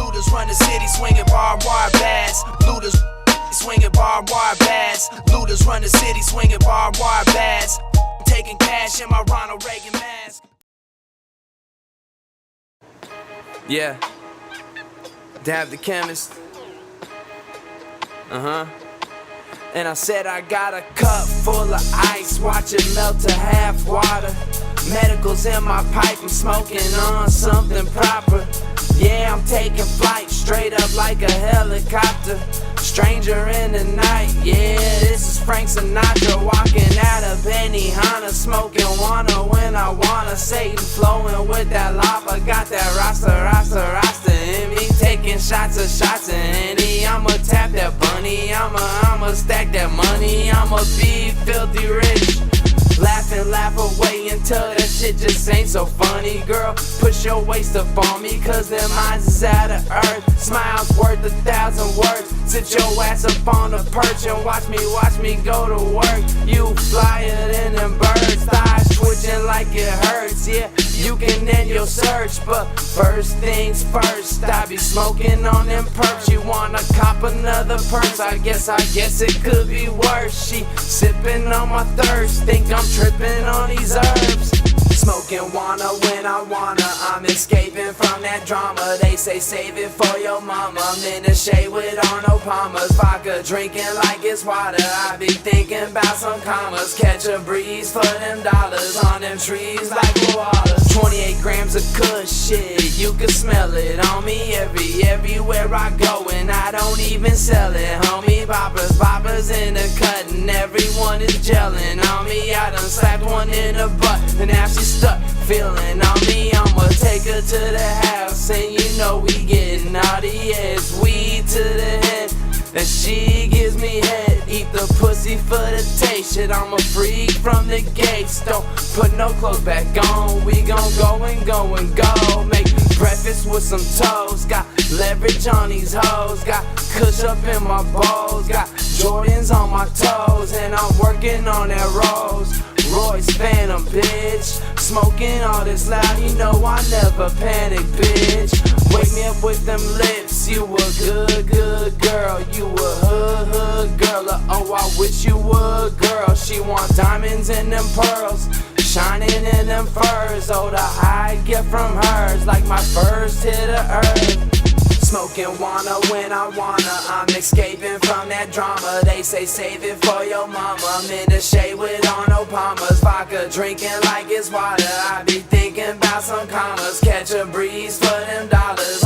Looters run the city swinging barbed wire bats. Looters swinging barbed wire bats. Looters run the city swinging barbed wire bats. Taking cash in my Ronald Reagan mask. Yeah, Dab the Chemist. And I said I got a cup full of ice, watch it melt to half water. Medicals in my pipe, I'm smoking on something proper. Yeah, I'm taking flight straight up like a helicopter. Stranger in the night, yeah, this is Frank Sinatra. Walking out of Benihana, smoking wanna when I wanna. Satan flowing with that lava, got that rasta in me. Taking shots of Henny, I'ma tap that bunny. I'ma stack that money, I'ma be filthy rich. Laugh away until that shit just ain't so funny. Girl, push your waist up on me, cause their minds is out of earth. Smiles worth 1,000 words. Sit your ass up on the perch and watch me go to work. You flyer than them birds, thighs twitching like it hurts. Yeah, you can end your search, but first things first, I be smoking on them perks. You wanna cop another purse? I guess it could be worse. She sipping on my thirst, think I'm tripping on these herbs. Smoking wanna when I wanna, I'm escaping from that drama. They say save it for your mama. I'm in the shade with Arnold Palmer's vodka, drinking like it's water. I be thinking about some commas, catch a breeze for them dollars on them trees like koalas. 28 grams of kush, shit, you can smell it on me everywhere I go, and I don't even sell it, homie. Poppers in the cut, and everyone is gelling on me. I done slapped one in the butt, and now she's stuck feeling on me. I'ma take her to the house, and you know we getting naughty as weed to the head, and she gives me head. Eat the pussy for the taste. Shit, I'm a freak from the gates. Don't put no clothes back on. We gon' go and go and go. Make breakfast with some toast. Got leverage on these hoes. Got kush up in my bowls. Got Jordans on my toes, and I'm working on that Rolls Royce Phantom, bitch. Smoking all this loud, you know I never panic, bitch. Wake me up with them lips. You a good girl. You a hood girl. Oh, I wish you would, girl. She want diamonds and them pearls, shining in them furs. Oh, the high I get from hers, like my first hit of earth. Smoking wanna when I wanna, I'm escaping from that drama. They say save it for your mama. I'm in the shade with Arnold Palmer's vodka, drinking like it's water. I be thinking about some commas, catch a breeze for them dollars